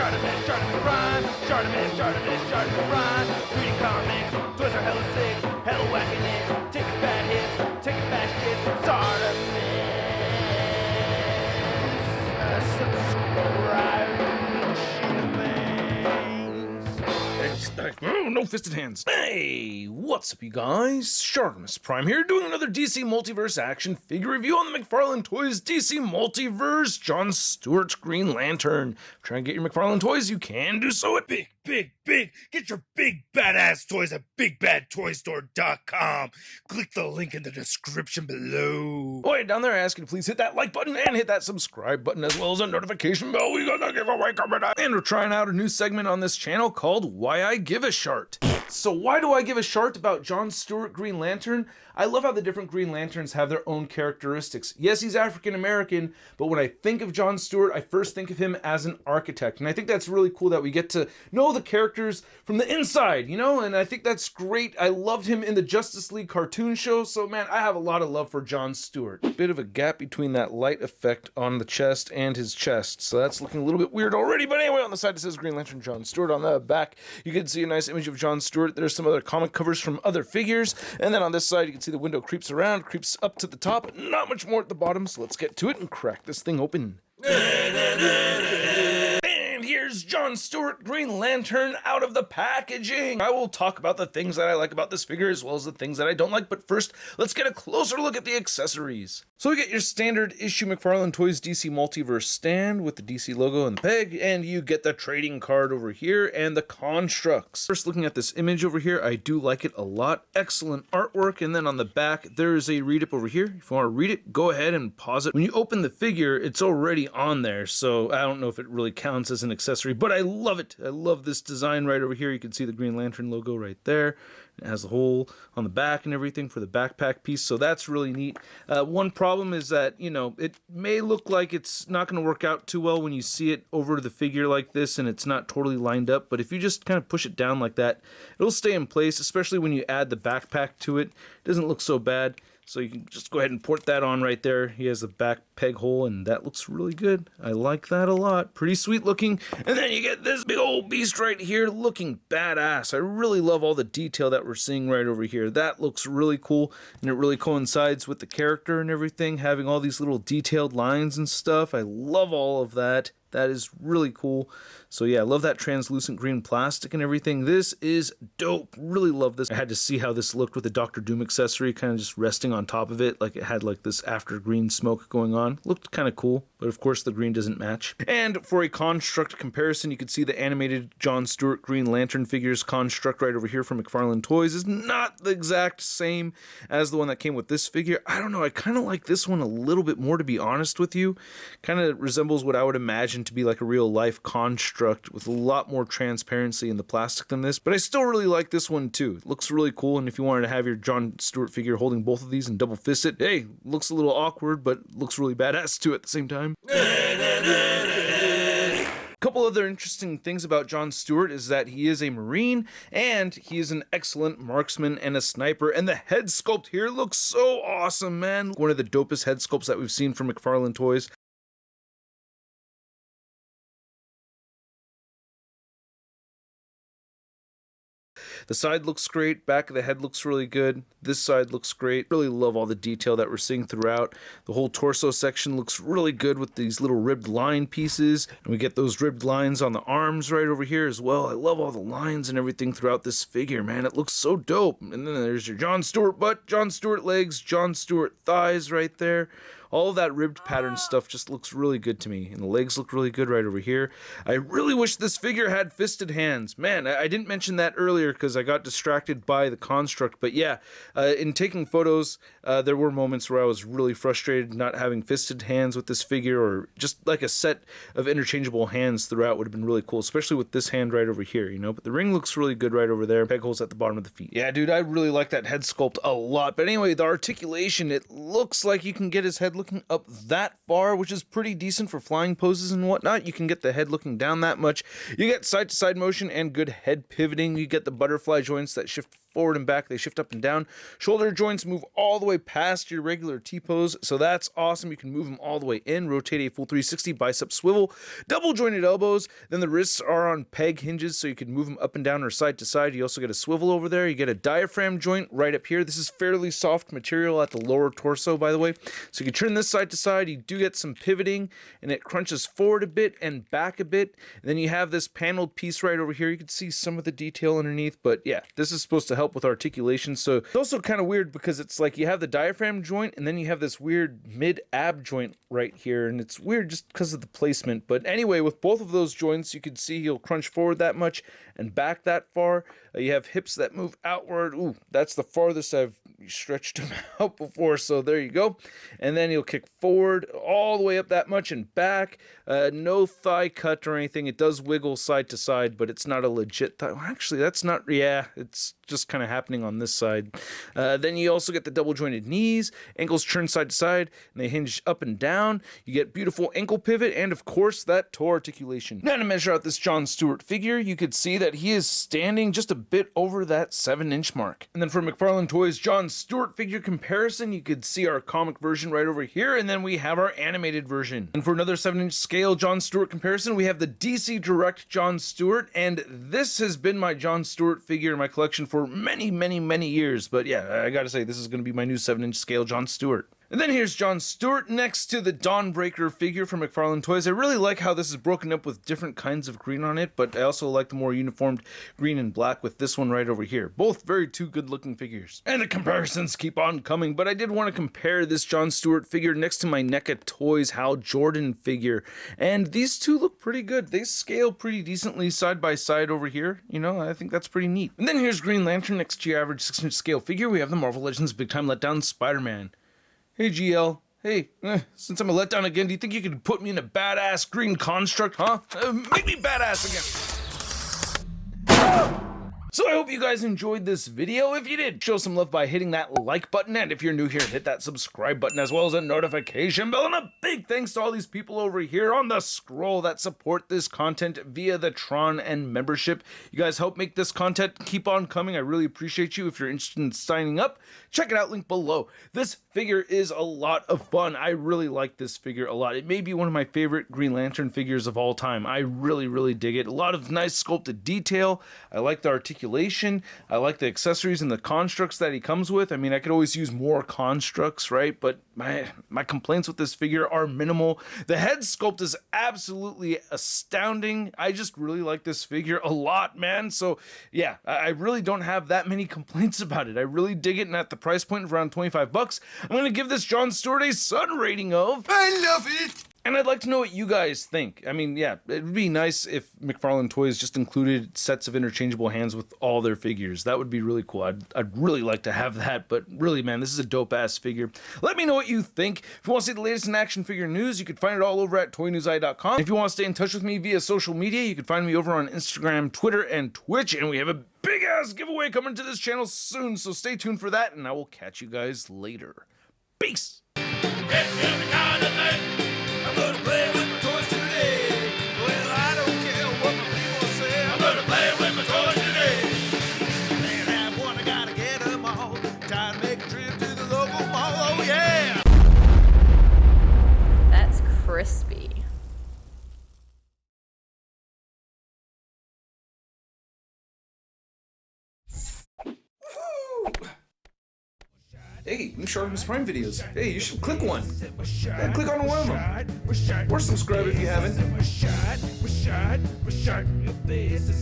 ShartimusPrime, ShartimusPrime. Reading comics, toys are hella sick, hella whacking it, taking bad hits, taking bad shit. Subscribe. Oh, no fisted hands. Hey, what's up, you guys? ShartimusPrime here, doing another DC Multiverse action figure review on the McFarlane Toys DC Multiverse John Stewart Green Lantern. Try and get your McFarlane toys, you can do so at Big. Get your big badass toys at BigBadToyStore.com. Click the link in the description below. Oh, down there, I ask you to please hit that like button and hit that subscribe button as well as a notification bell. We got a giveaway coming up. And we're trying out a new segment on this channel called Why I Give a Shart. So why do I give a shart about John Stewart Green Lantern? I love how the different Green Lanterns have their own characteristics. Yes, he's African American, but when I think of John Stewart, I first think of him as an architect. And I think that's really cool that we get to know the characters from the inside, you know? And I think that's great. I loved him in the Justice League cartoon show, so man, I have a lot of love for John Stewart. Bit of a gap between that light effect on the chest and his chest, so that's looking a little bit weird already. But anyway, on the side it says Green Lantern John Stewart. On the back, you can see a nice image of John Stewart. There's some other comic covers from other figures. And then on this side, you can see the window creeps around, creeps up to the top. Not much more at the bottom, so let's get to it and crack this thing open. And here's John Stewart Green Lantern out of the packaging. I will talk about the things that I like about this figure as well as the things that I don't like, but first, let's get a closer look at the accessories. So we get your standard issue McFarlane Toys DC Multiverse stand with the DC logo and the peg, and you get the trading card over here and the constructs. First, looking at this image over here, I do like it a lot. Excellent artwork, and then on the back, there is a read-up over here. If you want to read it, go ahead and pause it. When you open the figure, it's already on there, so I don't know if it really counts as an accessory, but I love it. I love this design right over here. You can see the Green Lantern logo right there. It has a hole on the back and everything for the backpack piece, so that's really neat. One problem is that, you know, it may look like it's not going to work out too well when you see it over the figure like this and it's not totally lined up, but if you just kind of push it down like that, it'll stay in place, especially when you add the backpack to it. It doesn't look so bad. So you can just go ahead and port that on right there. He has a back peg hole, and that looks really good. I like that a lot. Pretty sweet looking. And then you get this big old beast right here looking badass. I really love all the detail that we're seeing right over here. That looks really cool, and it really coincides with the character and everything, having all these little detailed lines and stuff. I love all of that. That is really cool. So yeah, I love that translucent green plastic and everything. This is dope. Really love this. I had to see how this looked with the Dr. Doom accessory kind of just resting on top of it. Like it had like this after green smoke going on. Looked kind of cool, but of course the green doesn't match. And for a construct comparison, you can see the animated John Stewart Green Lantern figures construct right over here from McFarlane Toys is not the exact same as the one that came with this figure. I don't know. I kind of like this one a little bit more, to be honest with you. Kind of resembles what I would imagine to be like a real life construct with a lot more transparency in the plastic than this, but I still really like this one too. It looks really cool, and if you wanted to have your John Stewart figure holding both of these and double fist it, hey, looks a little awkward, but looks really badass too at the same time. A couple other interesting things about John Stewart is that he is a Marine, and he is an excellent marksman and a sniper, and the head sculpt here looks so awesome, man. One of the dopest head sculpts that we've seen from McFarlane Toys. The side looks great, back of the head looks really good, this side looks great. Really love all the detail that we're seeing throughout. The whole torso section looks really good with these little ribbed line pieces, and we get those ribbed lines on the arms right over here as well. I love all the lines and everything throughout this figure, man. It looks so dope. And then there's your John Stewart butt, John Stewart legs, John Stewart thighs right there. All of that ribbed pattern stuff just looks really good to me, and the legs look really good right over here. I really wish this figure had fisted hands. Man, I didn't mention that earlier because I got distracted by the construct, but yeah, in taking photos, there were moments where I was really frustrated not having fisted hands with this figure, or just like a set of interchangeable hands throughout would have been really cool, especially with this hand right over here, you know, but the ring looks really good right over there. Peg holes at the bottom of the feet. Yeah, dude, I really like that head sculpt a lot, but anyway, the articulation, it looks like you can get his head looking up that far, which is pretty decent for flying poses and whatnot. You can get the head looking down that much. You get side-to-side motion and good head pivoting. You get the butterfly joints that shift forward and back, they shift up and down. Shoulder joints move all the way past your regular T-pose, so that's awesome. You can move them all the way in, rotate a full 360, bicep swivel, double jointed elbows. Then the wrists are on peg hinges, so you can move them up and down or side to side. You also get a swivel over there. You get a diaphragm joint right up here. This is fairly soft material at the lower torso, by the way. So you can turn this side to side. You do get some pivoting, and it crunches forward a bit and back a bit. And then you have this paneled piece right over here. You can see some of the detail underneath, but yeah, this is supposed to help with articulation. So it's also kind of weird because it's like you have the diaphragm joint and then you have this weird mid-ab joint right here, and it's weird just because of the placement. But anyway, with both of those joints, you can see you'll crunch forward that much and back that far. You have hips that move outward. Ooh, that's the farthest I've stretched them out before, so there you go. And then you'll kick forward all the way up that much and back. No thigh cut or anything. It does wiggle side to side, but it's not a legit thigh. Well, actually, that's not, yeah, it's just kind of happening on this side. Then you also get the double jointed knees, ankles turn side to side, and they hinge up and down. You get beautiful ankle pivot, and of course, that toe articulation. Now to measure out this Jon Stewart figure, you could see that he is standing just a bit over that 7-inch mark. And then for McFarlane Toys Jon Stewart figure comparison, you could see our comic version right over here, and then we have our animated version. And for another 7-inch scale Jon Stewart comparison, we have the DC Direct Jon Stewart, and this has been my Jon Stewart figure in my collection for many years. But yeah, I gotta say, this is gonna be my new 7-inch scale Jon Stewart. And then here's Jon Stewart next to the Dawnbreaker figure from McFarlane Toys. I really like how this is broken up with different kinds of green on it, but I also like the more uniformed green and black with this one right over here. Both two good looking figures. And the comparisons keep on coming, but I did want to compare this Jon Stewart figure next to my NECA Toys Hal Jordan figure. And these two look pretty good. They scale pretty decently side by side over here. You know, I think that's pretty neat. And then here's Green Lantern next to your average 6-inch scale figure. We have the Marvel Legends Big Time Letdown Spider-Man. Hey GL, hey, since I'm a letdown again, do you think you could put me in a badass green construct, huh? Make me badass again. So I hope you guys enjoyed this video. If you did, show some love by hitting that like button, and if you're new here, hit that subscribe button as well as a notification bell. And a big thanks to all these people over here on the scroll that support this content via the Tron and membership. You guys help make this content keep on coming. I really appreciate you. If you're interested in signing up, check it out, link below. This figure is a lot of fun. I really like this figure a lot. It may be one of my favorite Green Lantern figures of all time. I really dig it. A lot of nice sculpted detail. I like the articulation. I like the accessories and the constructs that he comes with. I mean, I could always use more constructs, right? But my complaints with this figure are minimal. The head sculpt is absolutely astounding. I just really like this figure a lot, man. So yeah, I really don't have that many complaints about it. I really dig it, and at the price point of around 25 bucks, I'm going to give this Jon Stewart a Sun rating of I love it. And I'd like to know what you guys think. I mean, yeah, it would be nice if McFarlane Toys just included sets of interchangeable hands with all their figures. That would be really cool. I'd really like to have that, but really, man, this is a dope-ass figure. Let me know what you think. If you want to see the latest in action figure news, you can find it all over at toynewseye.com. If you want to stay in touch with me via social media, you can find me over on Instagram, Twitter, and Twitch, and we have a big-ass giveaway coming to this channel soon, so stay tuned for that, and I will catch you guys later. Peace! I'm gonna play with my toys today. Well, I don't care what my people say. I'm gonna play with my toys today. Can't have one, I gotta get them all. Time to make a trip to the local mall. Oh yeah! That's crispy. Hey, new ShartimusPrime videos. Hey, you should click one. Yeah, click on one of them. Or subscribe if you haven't. Your face,